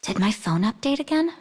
Did my phone update again?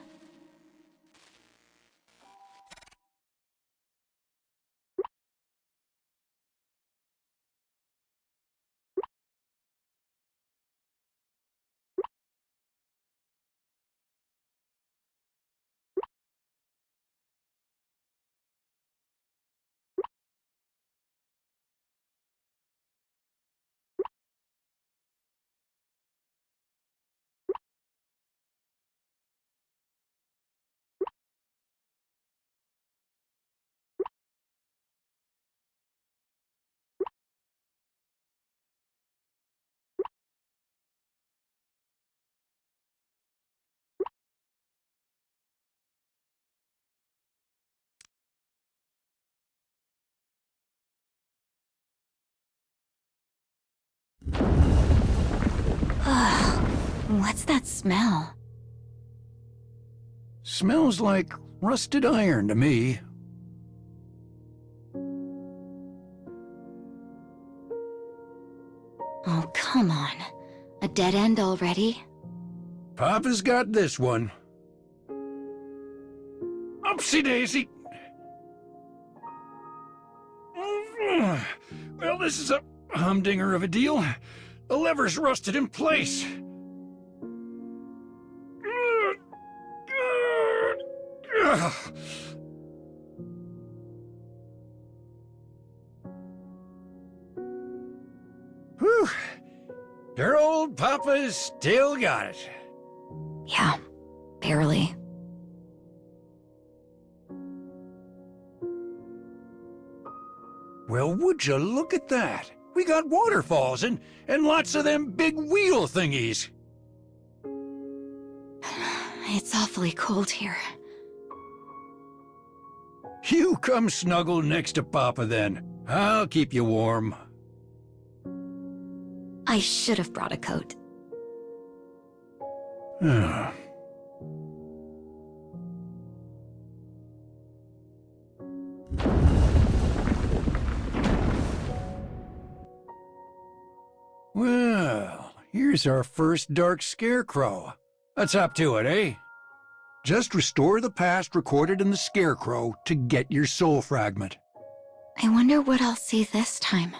Ugh, what's that smell? Smells like rusted iron to me. Oh, come on. A dead end already? Papa's got this one. Upsy daisy. Well, this is a humdinger of a deal. The lever's rusted in place. Whew. Your old Papa's still got it. Yeah, barely. Well, would you look at that? We got waterfalls and lots of them big wheel thingies. It's awfully cold here. You come snuggle next to Papa then. I'll keep you warm. I should have brought a coat. Well, here's our first dark scarecrow. Let's hop to it, eh? Just restore the past recorded in the scarecrow to get your soul fragment. I wonder what I'll see this time.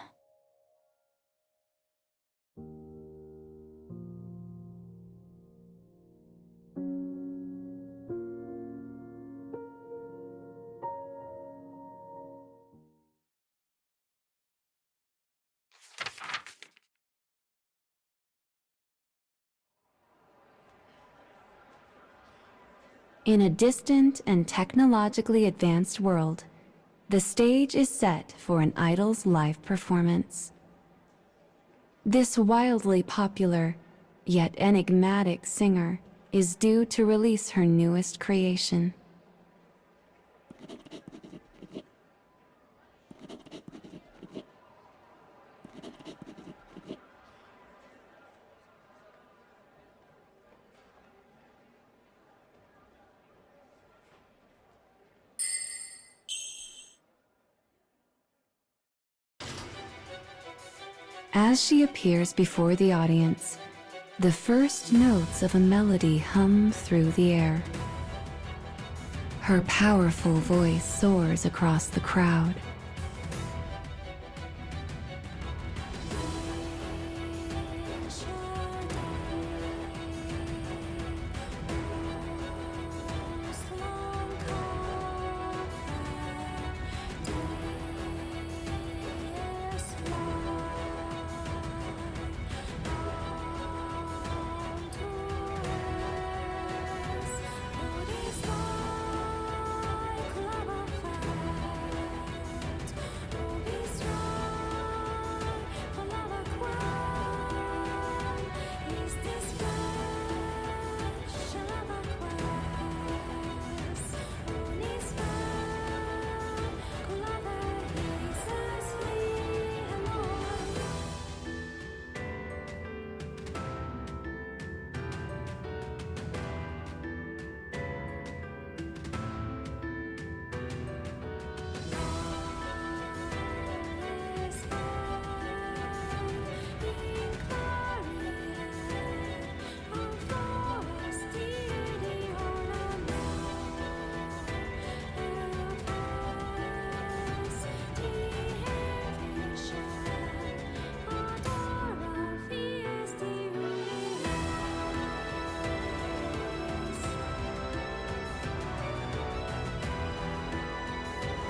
In a distant and technologically advanced world, the stage is set for an idol's live performance. This wildly popular, yet enigmatic singer is due to release her newest creation. As she appears before the audience, the first notes of a melody hum through the air. Her powerful voice soars across the crowd.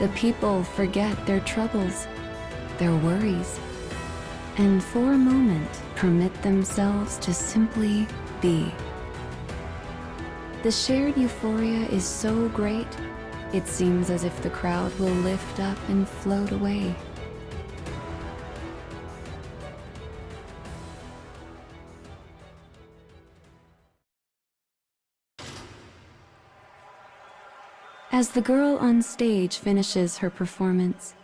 the people forget their troubles, their worries, and for a moment permit themselves to simply be. The shared euphoria is so great, it seems as if the crowd will lift up and float away. As the girl on stage finishes her performance,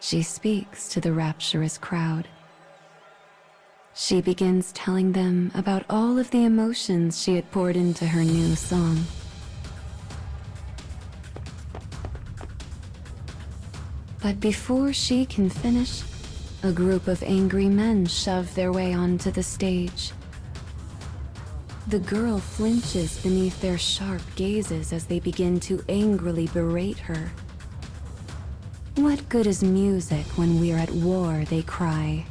she speaks to the rapturous crowd. She begins telling them about all of the emotions she had poured into her new song. But before she can finish, a group of angry men shove their way onto the stage. The girl flinches beneath their sharp gazes as they begin to angrily berate her. What good is music when we're at war, they cry.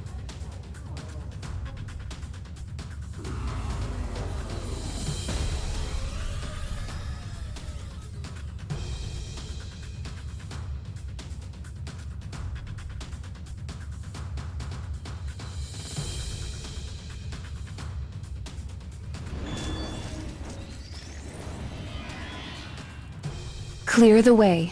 Clear the way.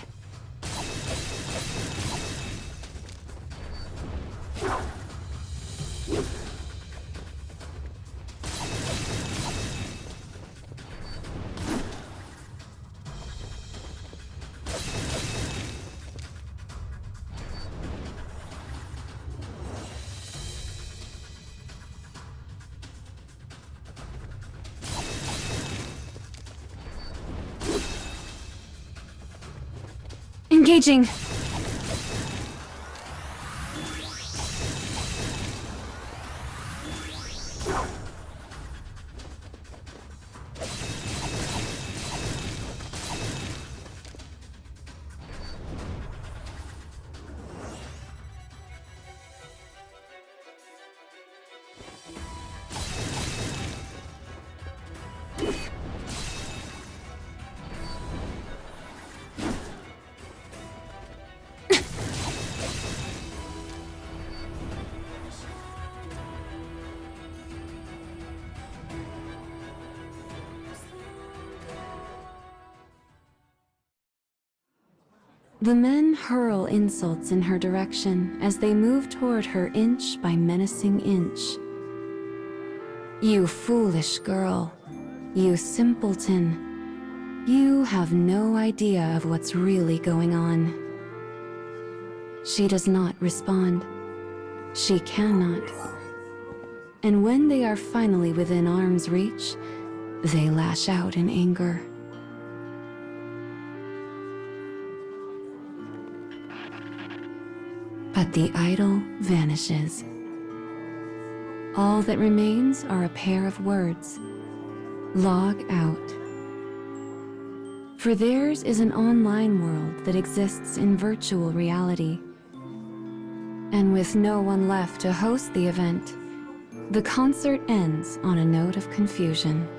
Engaging. The men hurl insults in her direction as they move toward her inch by menacing inch. You foolish girl. You simpleton. You have no idea of what's really going on. She does not respond. She cannot. And when they are finally within arm's reach, they lash out in anger. But the idol vanishes. All that remains are a pair of words. Log out. For theirs is an online world that exists in virtual reality. And with no one left to host the event, the concert ends on a note of confusion.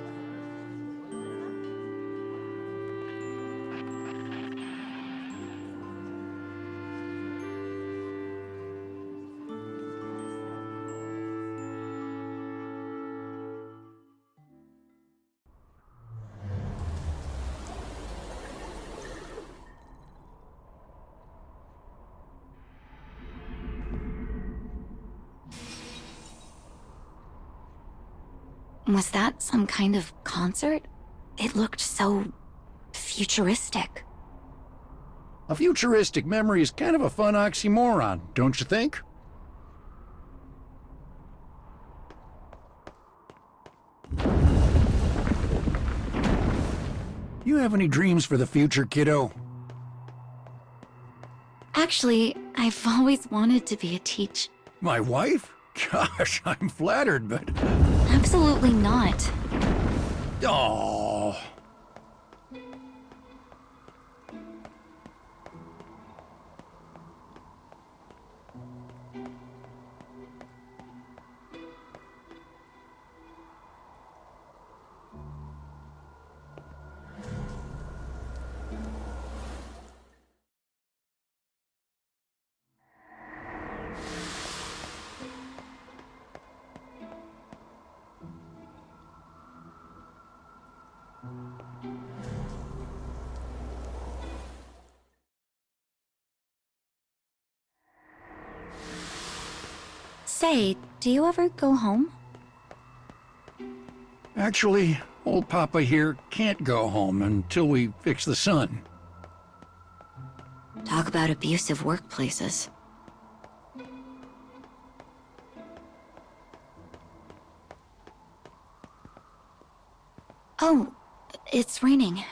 Was that some kind of concert? It looked so futuristic. A futuristic memory is kind of a fun oxymoron, don't you think? You have any dreams for the future, kiddo? Actually, I've always wanted to be a teacher. My wife? Gosh, I'm flattered, but... Absolutely not. Oh. Say, do you ever go home? Actually, old Papa here can't go home until we fix the sun. Talk about abusive workplaces. Oh, it's raining.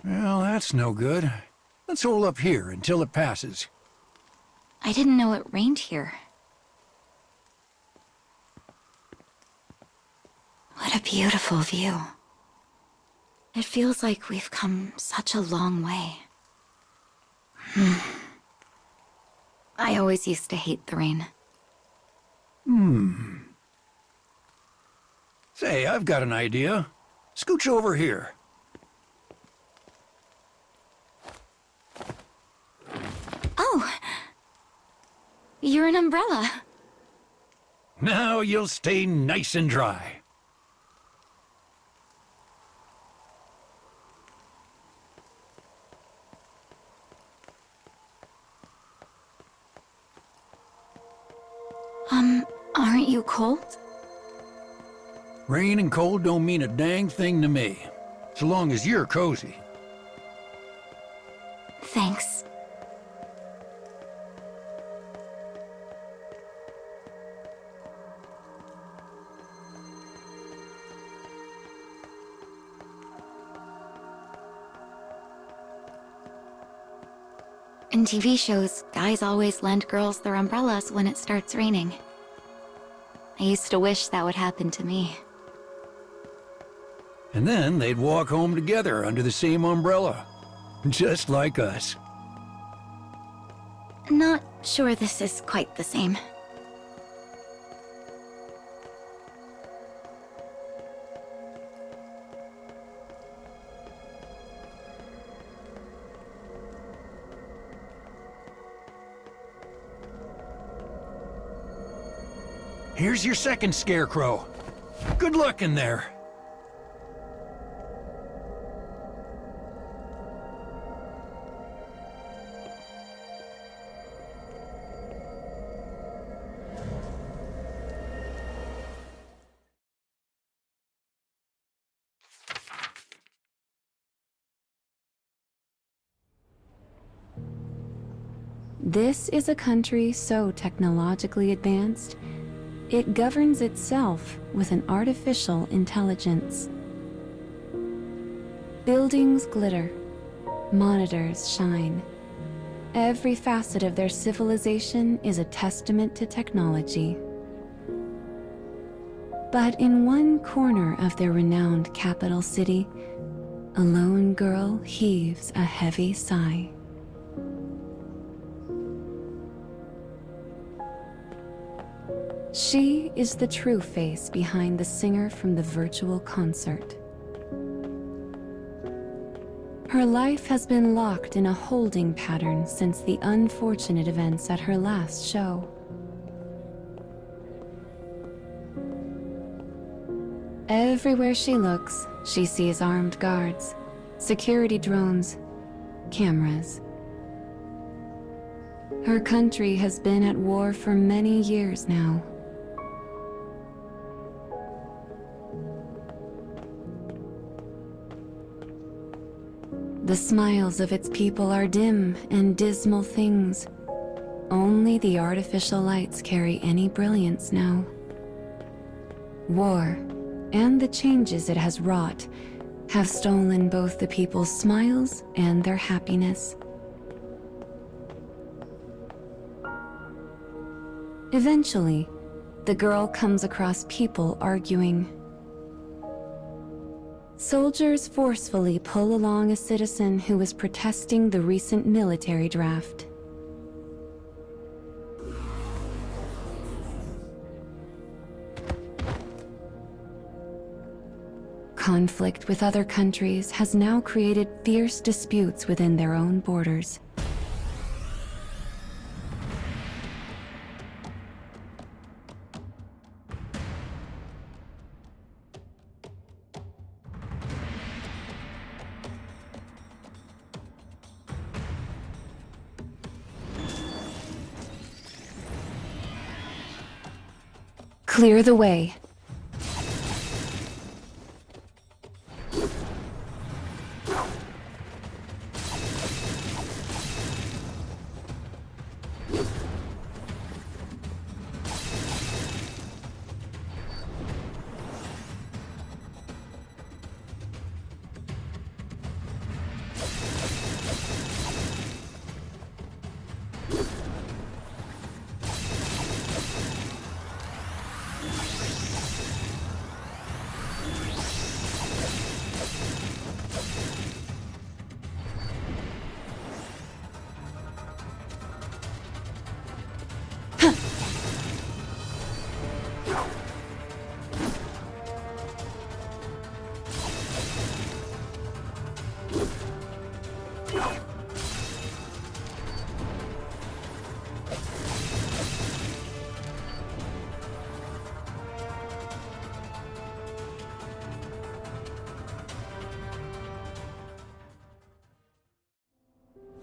Well, that's no good. Let's hold up here until it passes. I didn't know it rained here. What a beautiful view. It feels like we've come such a long way. I always used to hate the rain. Say, I've got an idea. Scooch over here. Oh! You're an umbrella. Now you'll stay nice and dry. Aren't you cold? Rain and cold don't mean a dang thing to me, so long as you're cozy. Thanks. In TV shows, guys always lend girls their umbrellas when it starts raining. I used to wish that would happen to me. And then they'd walk home together under the same umbrella. Just like us. Not sure this is quite the same. Here's your second scarecrow. Good luck in there. This is a country so technologically advanced, it governs itself with an artificial intelligence. Buildings glitter, monitors shine. Every facet of their civilization is a testament to technology. But in one corner of their renowned capital city, a lone girl heaves a heavy sigh. She is the true face behind the singer from the virtual concert. Her life has been locked in a holding pattern since the unfortunate events at her last show. Everywhere she looks, she sees armed guards, security drones, cameras. Her country has been at war for many years now. The smiles of its people are dim and dismal things. Only the artificial lights carry any brilliance now. War, and the changes it has wrought, have stolen both the people's smiles and their happiness. Eventually, the girl comes across people arguing. Soldiers forcefully pull along a citizen who is protesting the recent military draft. Conflict with other countries has now created fierce disputes within their own borders. Clear the way.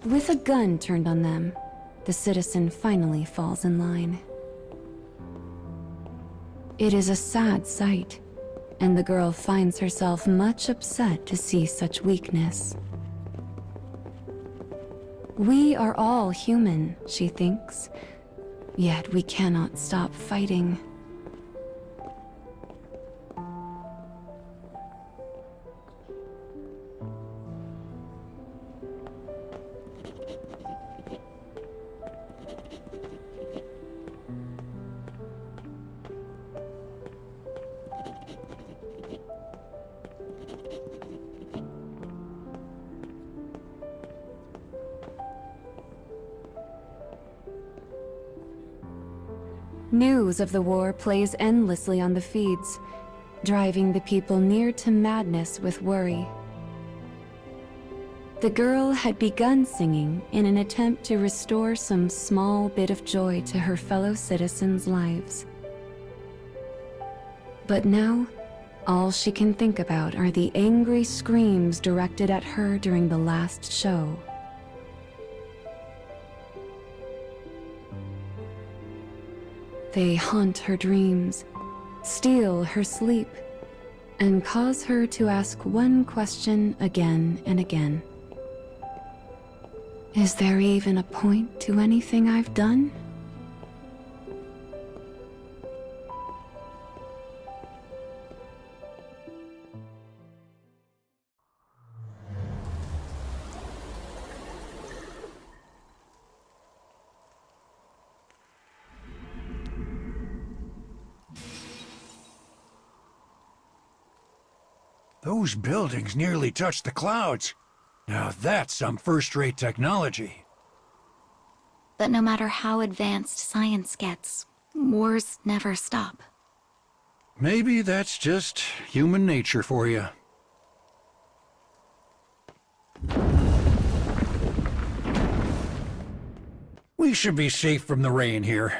With a gun turned on them, the citizen finally falls in line. It is a sad sight, and the girl finds herself much upset to see such weakness. We are all human, she thinks, yet we cannot stop fighting. News of the war plays endlessly on the feeds, driving the people near to madness with worry. The girl had begun singing in an attempt to restore some small bit of joy to her fellow citizens' lives. But now, all she can think about are the angry screams directed at her during the last show. They haunt her dreams, steal her sleep, and cause her to ask one question again and again. Is there even a point to anything I've done? Those buildings nearly touch the clouds. Now that's some first-rate technology. But no matter how advanced science gets, wars never stop. Maybe that's just human nature for you. We should be safe from the rain here.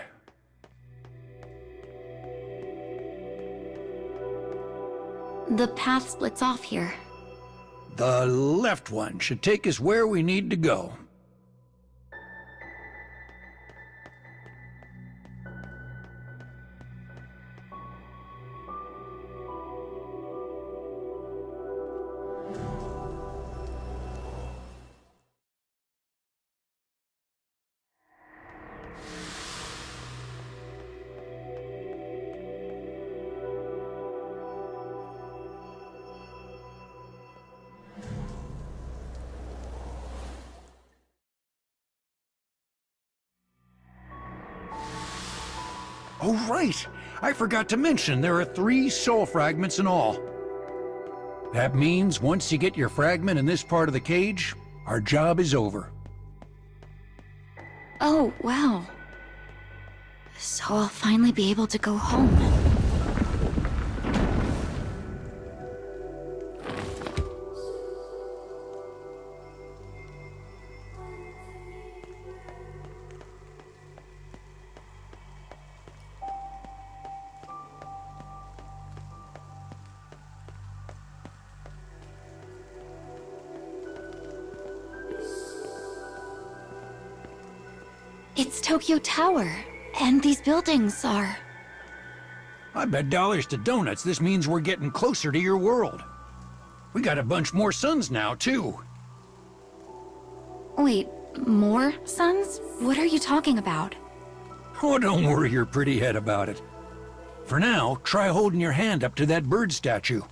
The path splits off here. The left one should take us where we need to go. Oh, right! I forgot to mention there are 3 soul fragments in all. That means once you get your fragment in this part of the cage, our job is over. Oh, wow. So I'll finally be able to go home. It's Tokyo Tower, and these buildings are... I bet dollars to donuts this means we're getting closer to your world. We got a bunch more suns now, too. Wait, more suns? What are you talking about? Oh, don't worry your pretty head about it. For now, try holding your hand up to that bird statue.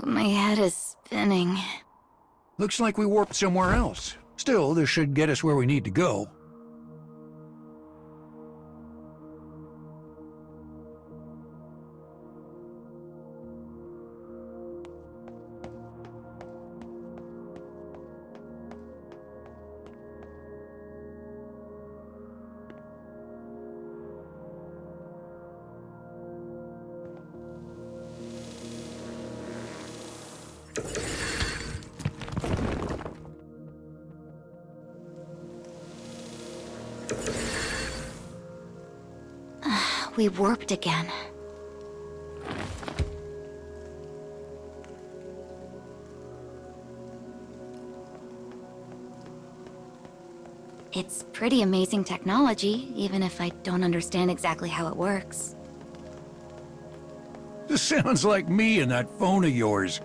My head is spinning. Looks like we warped somewhere else. Still, this should get us where we need to go. We warped again. It's pretty amazing technology, even if I don't understand exactly how it works. This sounds like me and that phone of yours.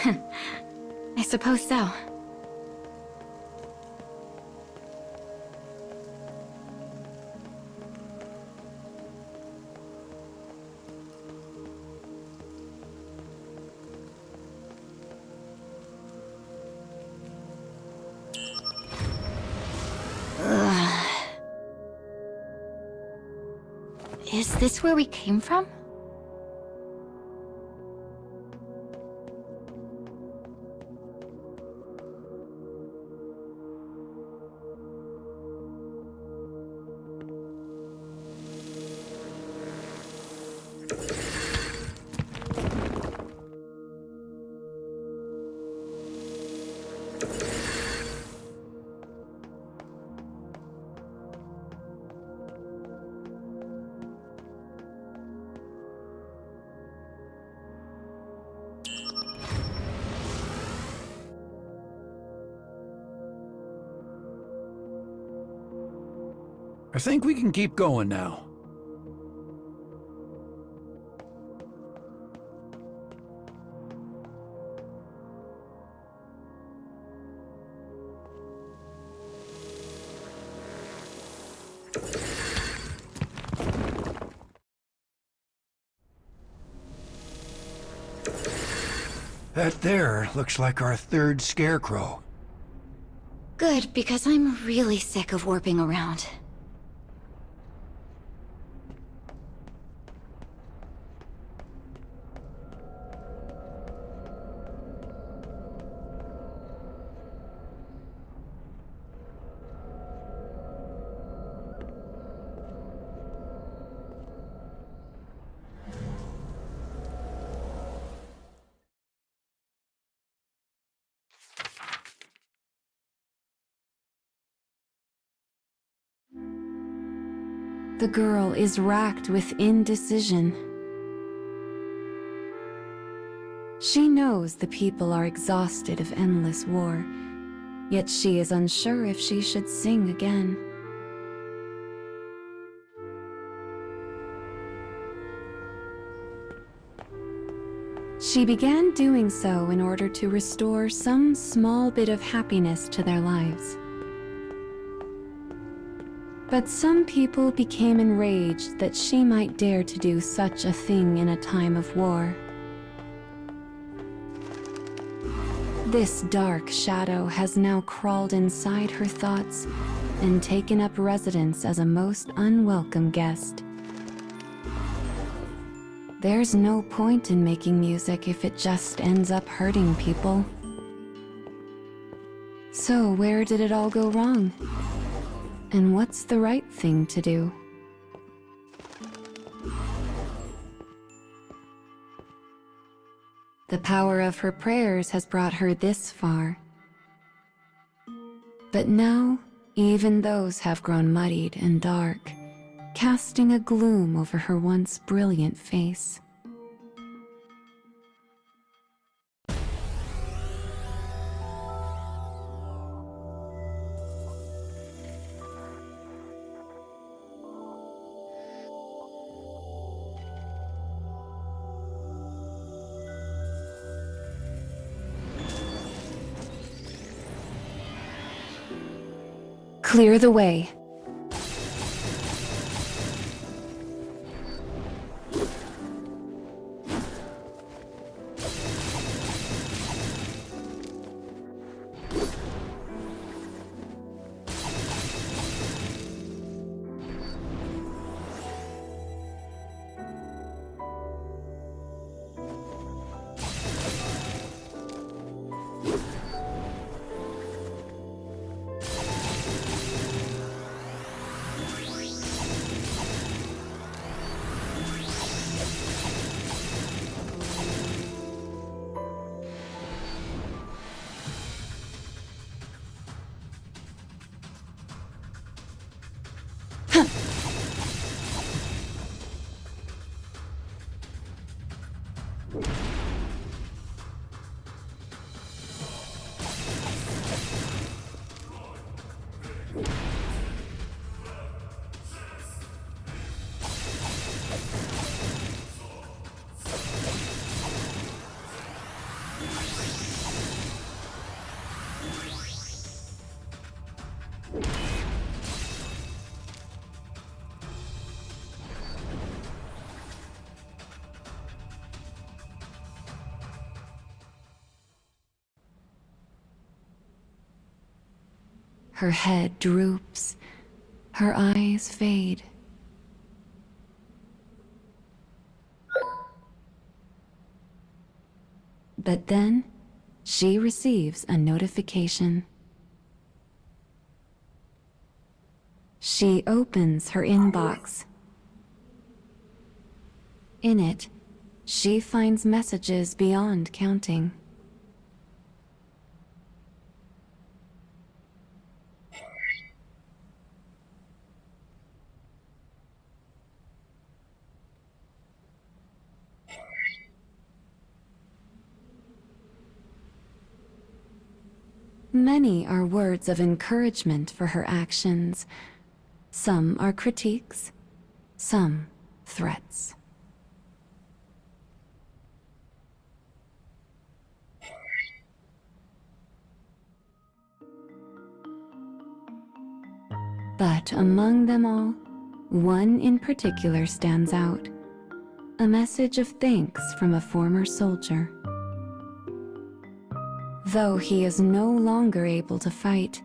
I suppose so. Is this where we came from? I think we can keep going now. That there looks like our third scarecrow. Good, because I'm really sick of warping around. The girl is racked with indecision. She knows the people are exhausted of endless war, yet she is unsure if she should sing again. She began doing so in order to restore some small bit of happiness to their lives. But some people became enraged that she might dare to do such a thing in a time of war. This dark shadow has now crawled inside her thoughts and taken up residence as a most unwelcome guest. There's no point in making music if it just ends up hurting people. So where did it all go wrong? And what's the right thing to do? The power of her prayers has brought her this far. But now, Even those have grown muddied and dark, casting a gloom over her once brilliant face. Clear the way. Her head droops, her eyes fade. But then, she receives a notification. She opens her inbox. In it, she finds messages beyond counting. Many are words of encouragement for her actions. Some are critiques, some threats. But among them all, one in particular stands out. A message of thanks from a former soldier. Though he is no longer able to fight,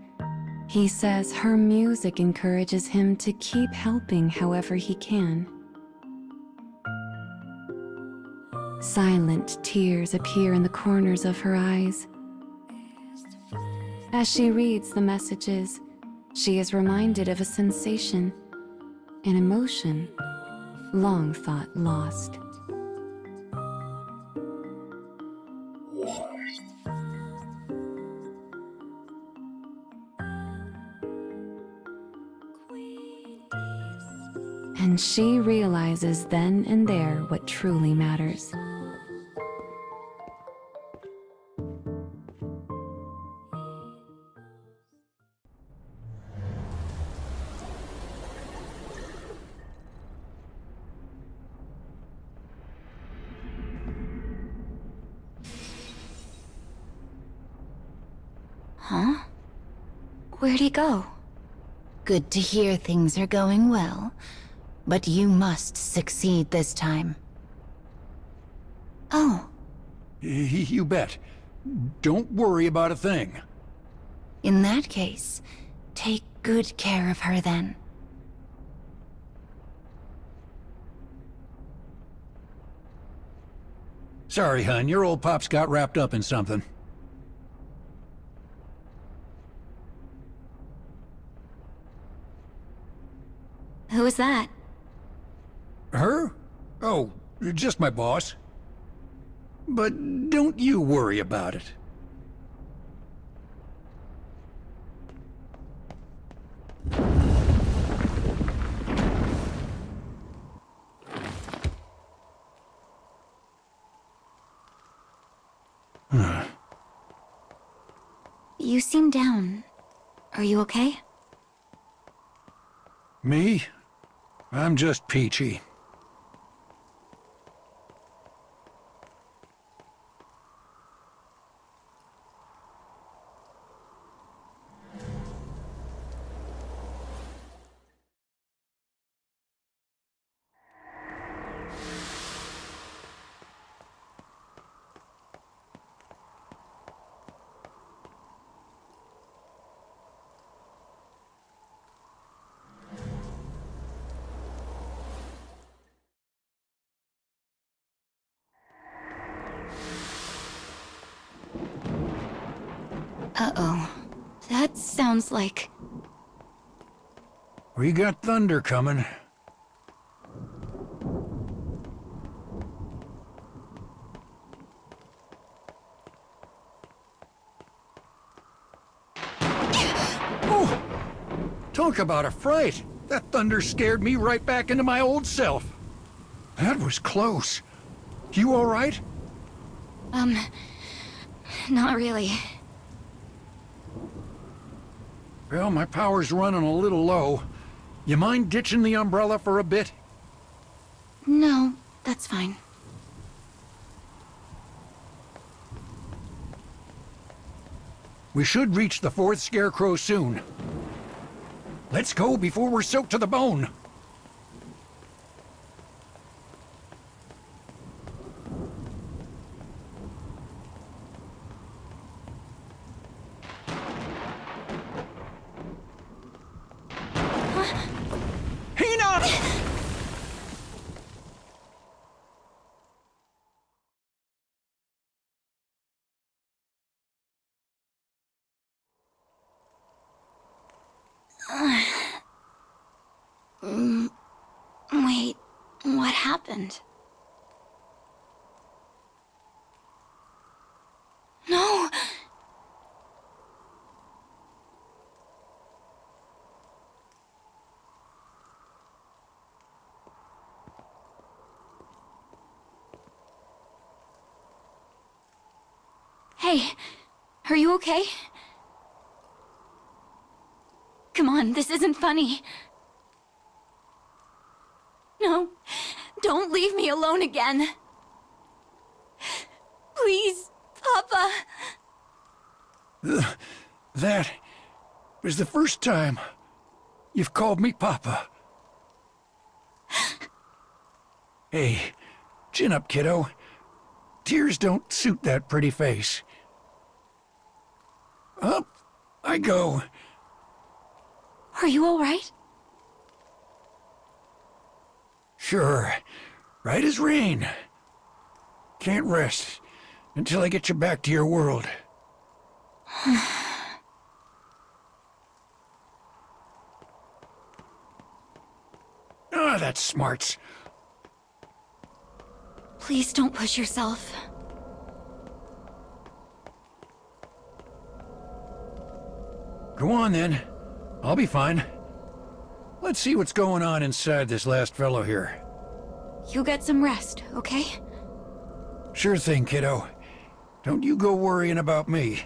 he says her music encourages him to keep helping however he can. Silent tears appear in the corners of her eyes. As she reads the messages, she is reminded of a sensation, an emotion, long thought lost. And she realizes then and there what truly matters. Huh? Where'd he go? Good to hear things are going well, but you must succeed this time. Oh, You bet. Don't worry about a thing. In that case, take good care of her then. Sorry, hun, your old pop's got wrapped up in something. who is that? Her? Oh, just my boss. But don't you worry about it. You seem down. Are you okay? Me? I'm just peachy. Uh-oh. That sounds like... We got thunder coming. Oh! Talk about a fright! That thunder scared me right back into my old self. That was close. You all right? Not really. Well, my power's running a little low. You mind ditching the umbrella for a bit? No, that's fine. We should reach the fourth scarecrow soon. Let's go before we're soaked to the bone. Hina! Wait, what happened? No! Hey, are you okay? Come on, this isn't funny. No, don't leave me alone again. Please, Papa. That was the first time you've called me Papa. Hey, chin up, kiddo. Tears don't suit that pretty face. Up I go. Are you all right? Sure, right as rain. Can't rest until I get you back to your world. Ah, that's smarts. Please don't push yourself. Go on then. I'll be fine. Let's see what's going on inside this last fellow here. You get some rest, okay? Sure thing, kiddo. Don't you go worrying about me.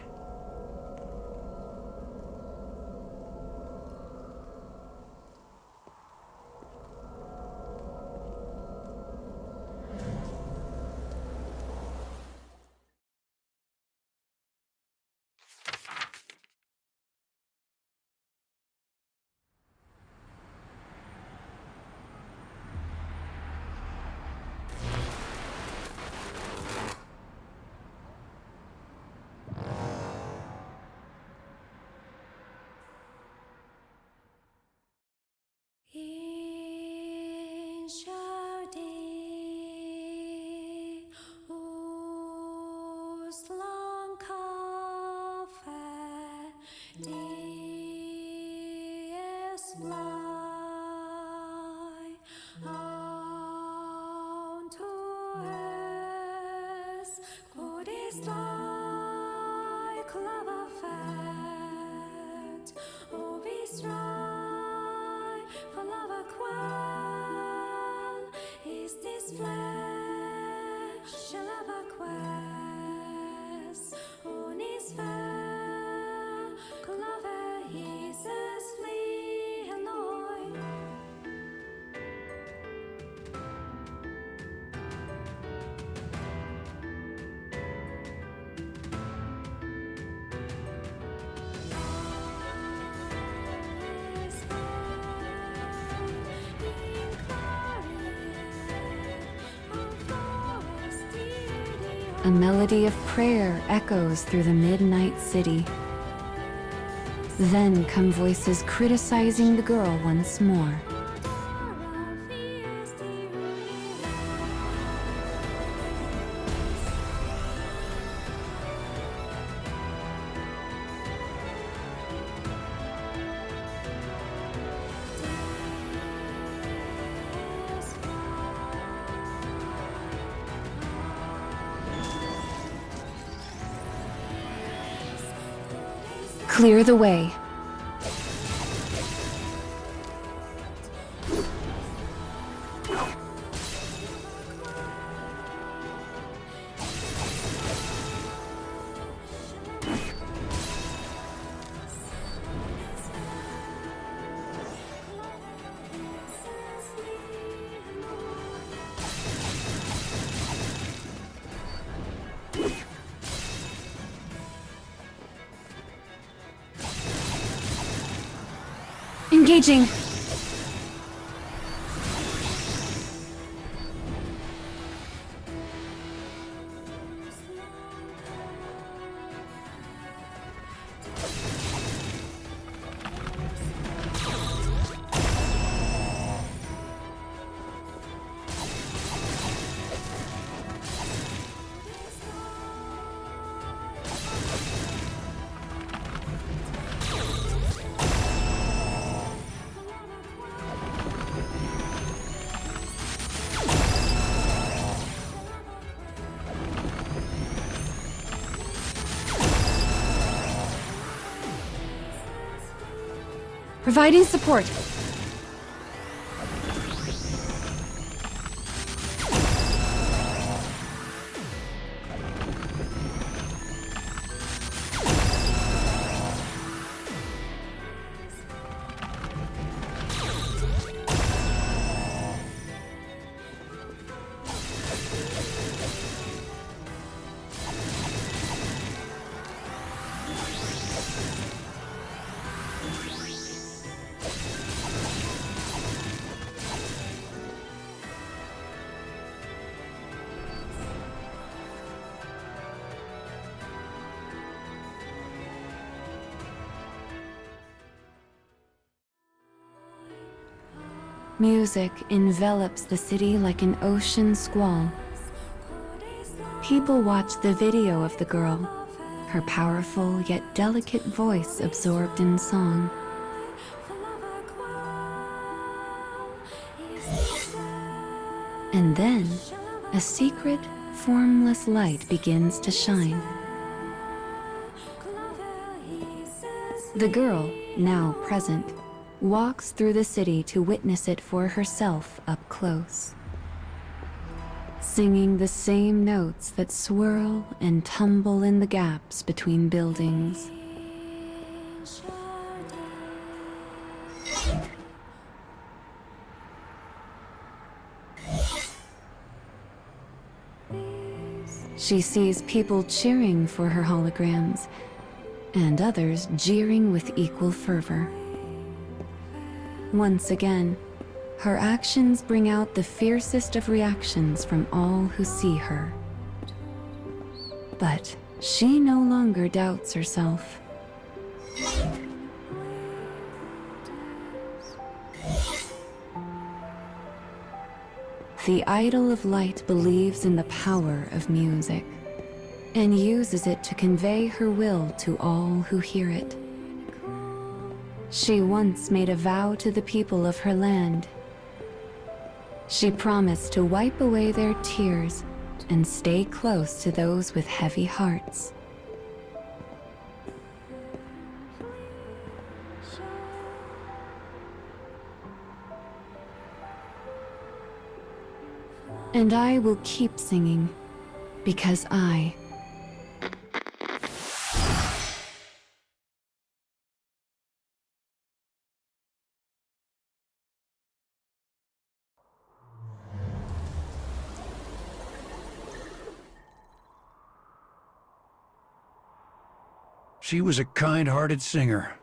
Is this flesh a love quest? A melody of prayer echoes through the midnight city. Then come voices criticizing the girl once more. Clear the way. Engaging. Providing support. Music envelops the city like an ocean squall. People watch the video of the girl, her powerful yet delicate voice absorbed in song. And then, a secret, formless light begins to shine. The girl, now present, walks through the city to witness it for herself up close, singing the same notes that swirl and tumble in the gaps between buildings. She sees people cheering for her holograms, and others jeering with equal fervor. Once again, her actions bring out the fiercest of reactions from all who see her. But she no longer doubts herself. The Idol of Light believes in the power of music, and uses it to convey her will to all who hear it. She once made a vow to the people of her land. She promised to wipe away their tears and stay close to those with heavy hearts. And I will keep singing, because I... She was a kind-hearted singer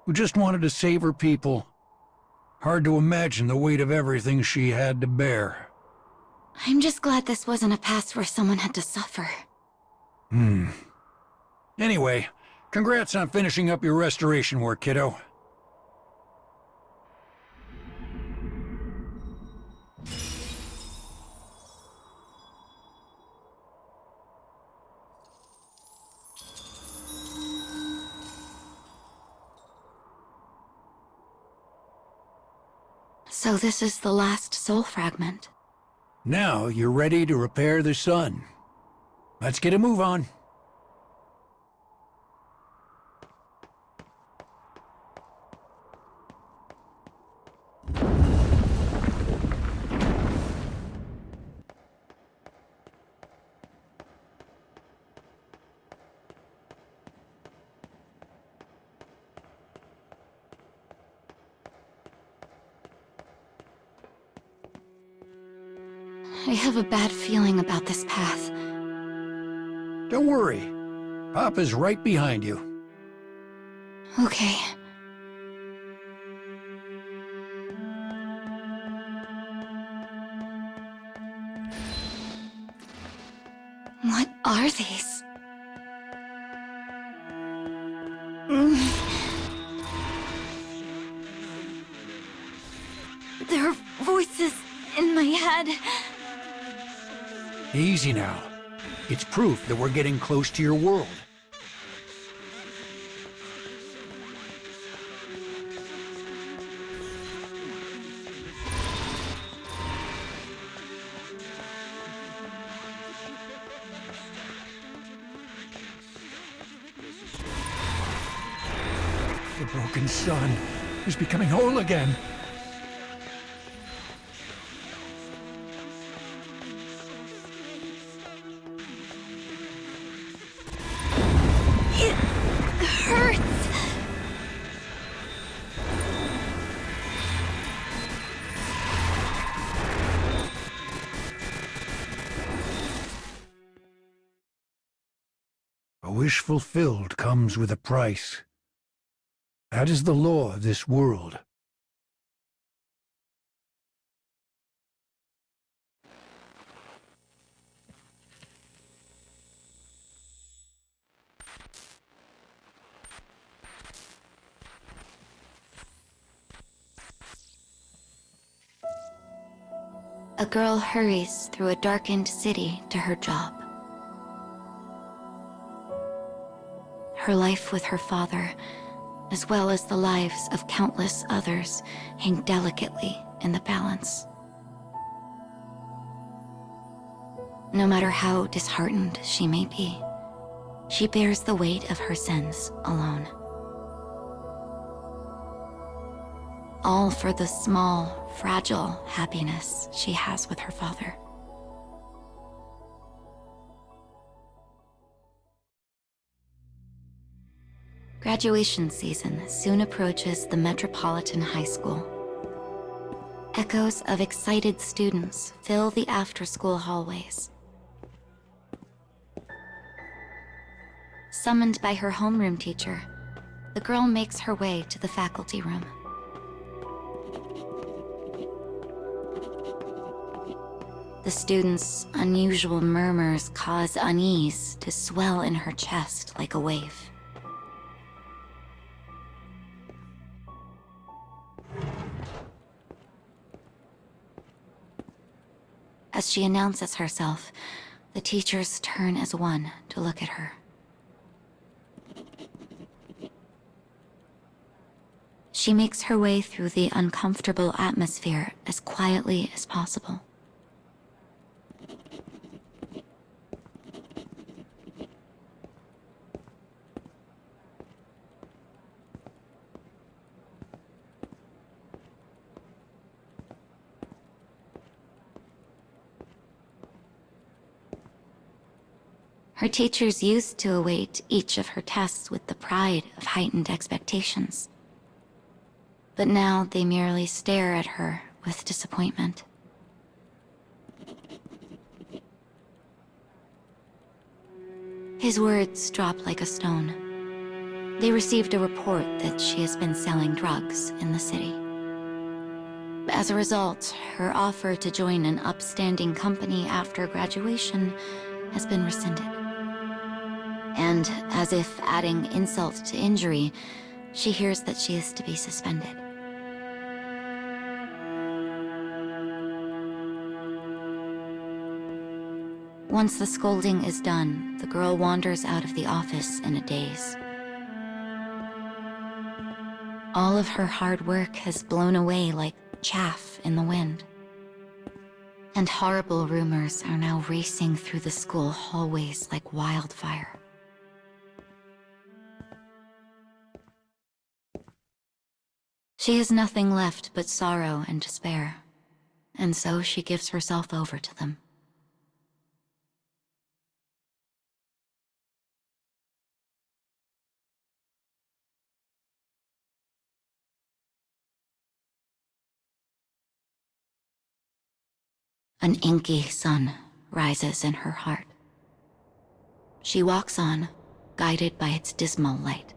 who just wanted to save her people. Hard to imagine the weight of everything she had to bear. I'm just glad this wasn't a past where someone had to suffer. Anyway, congrats on finishing up your restoration work, kiddo. So this is the last soul fragment. Now you're ready to repair the sun. Let's get a move on. I have a bad feeling about this path. Don't worry. Papa's right behind you. Okay. What are these? There are voices in my head. Easy now. It's proof that we're getting close to your world. The broken sun is becoming whole again. It hurts. A wish fulfilled comes with a price. That is the law of this world. A girl hurries through a darkened city to her job. Her life with her father, as well as the lives of countless others, hang delicately in the balance. No matter how disheartened she may be, she bears the weight of her sins alone. All for the small, fragile happiness she has with her father. Graduation season soon approaches the Metropolitan High School. Echoes of excited students fill the after-school hallways. Summoned by her homeroom teacher, the girl makes her way to the faculty room. The students' unusual murmurs cause unease to swell in her chest like a wave. As she announces herself, the teachers turn as one to look at her. She makes her way through the uncomfortable atmosphere as quietly as possible. Her teachers used to await each of her tests with the pride of heightened expectations. But now they merely stare at her with disappointment. His words drop like a stone. They received a report that she has been selling drugs in the city. As a result, her offer to join an upstanding company after graduation has been rescinded. And as if adding insult to injury, she hears that she is to be suspended. Once the scolding is done, the girl wanders out of the office in a daze. All of her hard work has blown away like chaff in the wind. And horrible rumors are now racing through the school hallways like wildfire. She has nothing left but sorrow and despair, and so she gives herself over to them. An inky sun rises in her heart. She walks on, guided by its dismal light.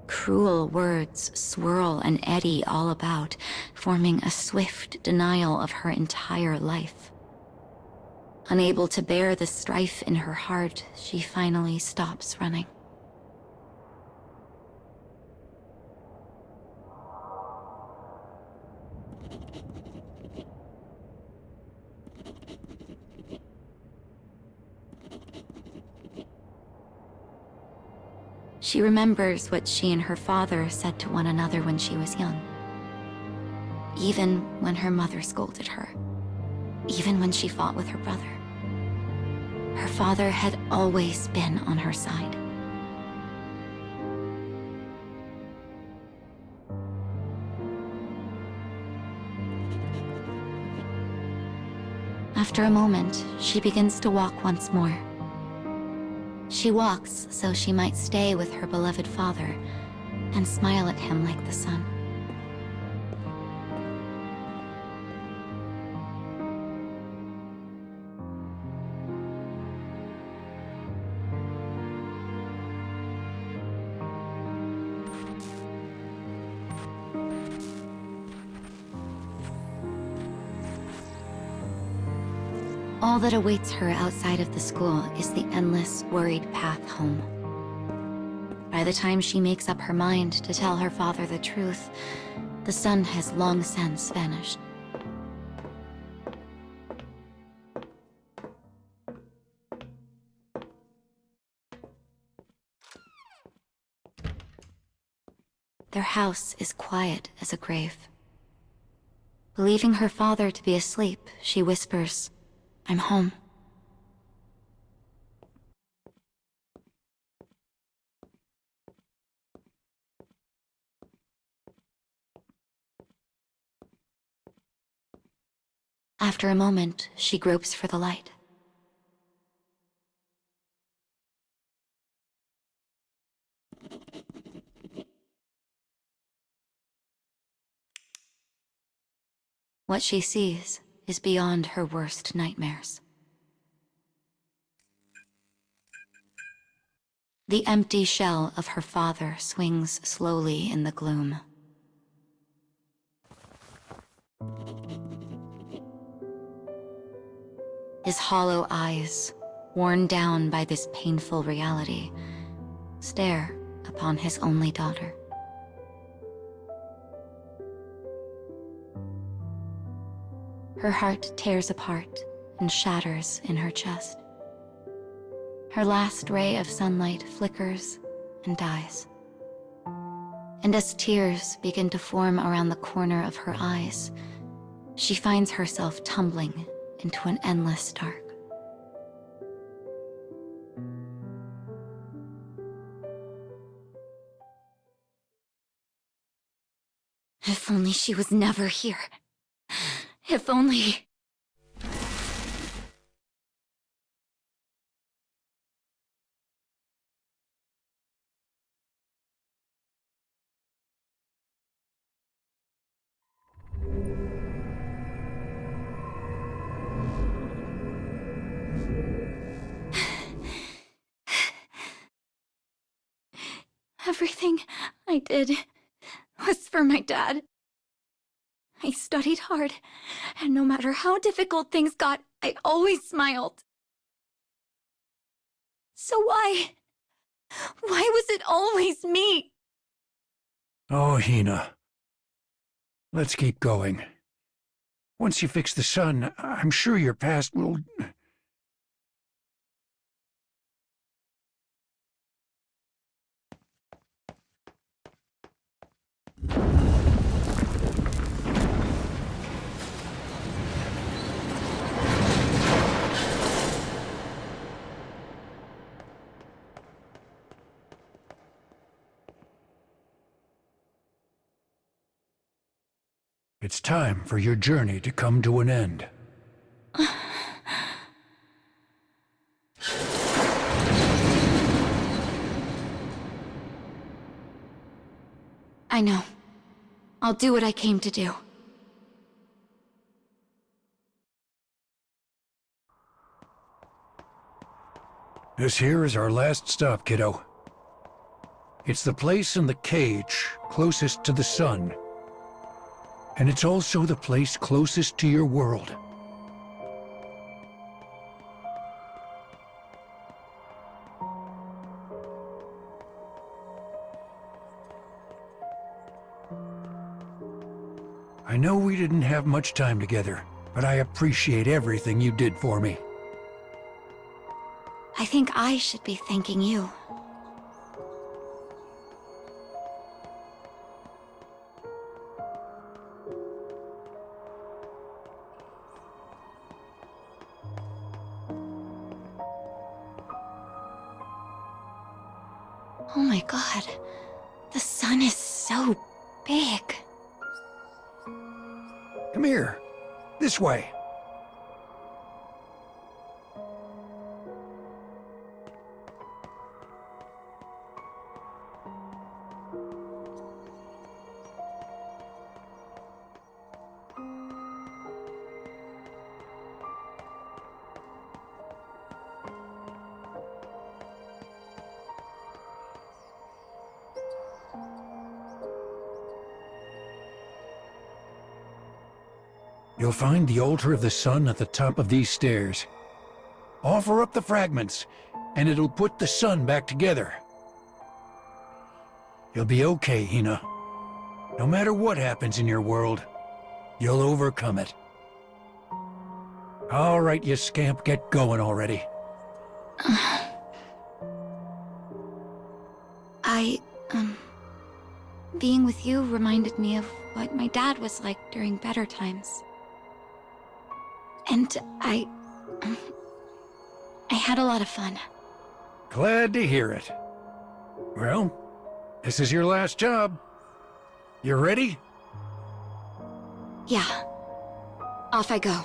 Cruel words swirl and eddy all about, forming a swift denial of her entire life. Unable to bear the strife in her heart, she finally stops running. She remembers what she and her father said to one another when she was young. Even when her mother scolded her. Even when she fought with her brother. Her father had always been on her side. After a moment, she begins to walk once more. She walks so she might stay with her beloved father and smile at him like the sun. All that awaits her outside of the school is the endless, worried path home. By the time she makes up her mind to tell her father the truth, the sun has long since vanished. Their house is quiet as a grave. Believing her father to be asleep, she whispers, "I'm home." After a moment, she gropes for the light. What she sees is beyond her worst nightmares. The empty shell of her father swings slowly in the gloom. His hollow eyes, worn down by this painful reality, stare upon his only daughter. Her heart tears apart and shatters in her chest. Her last ray of sunlight flickers and dies. And as tears begin to form around the corner of her eyes, she finds herself tumbling into an endless dark. If only she was never here. If only... Everything I did was for my dad. I studied hard, and no matter how difficult things got, I always smiled. So why was it always me? Oh, Hina. Let's keep going. Once you fix the sun, I'm sure your past will... It's time for your journey to come to an end. I know. I'll do what I came to do. This here is our last stop, kiddo. It's the place in the cage closest to the sun. And it's also the place closest to your world. I know we didn't have much time together, but I appreciate everything you did for me. I think I should be thanking you. Oh my god, the sun is so big. Come here. This way. You'll find the altar of the sun at the top of these stairs. Offer up the fragments, and it'll put the sun back together. You'll be okay, Hina. No matter what happens in your world, you'll overcome it. All right, you scamp, get going already. Being with you reminded me of what my dad was like during better times. And I had a lot of fun. Glad to hear it. Well, this is your last job. You ready? Yeah. Off I go.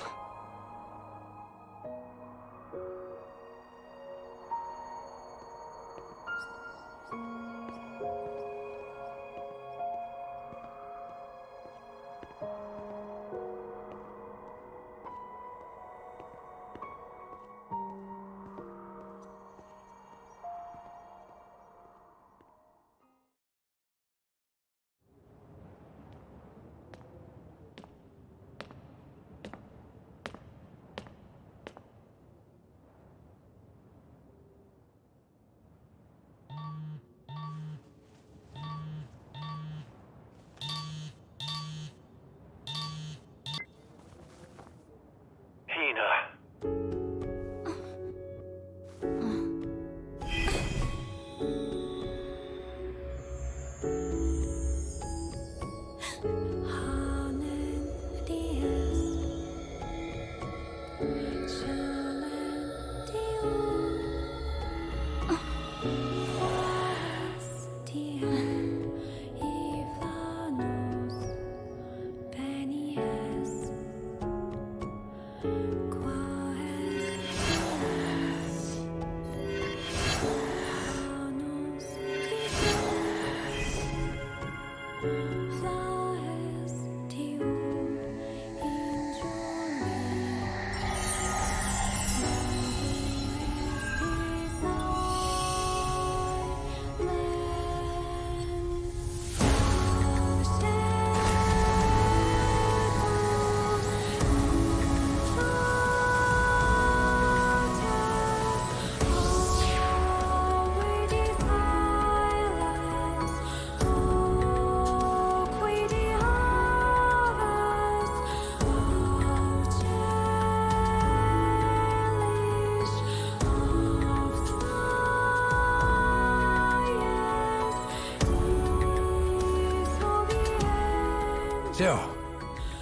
So,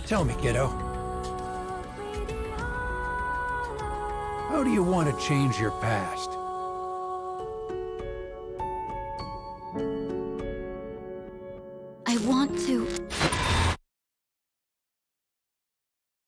tell me, kiddo. How do you want to change your past?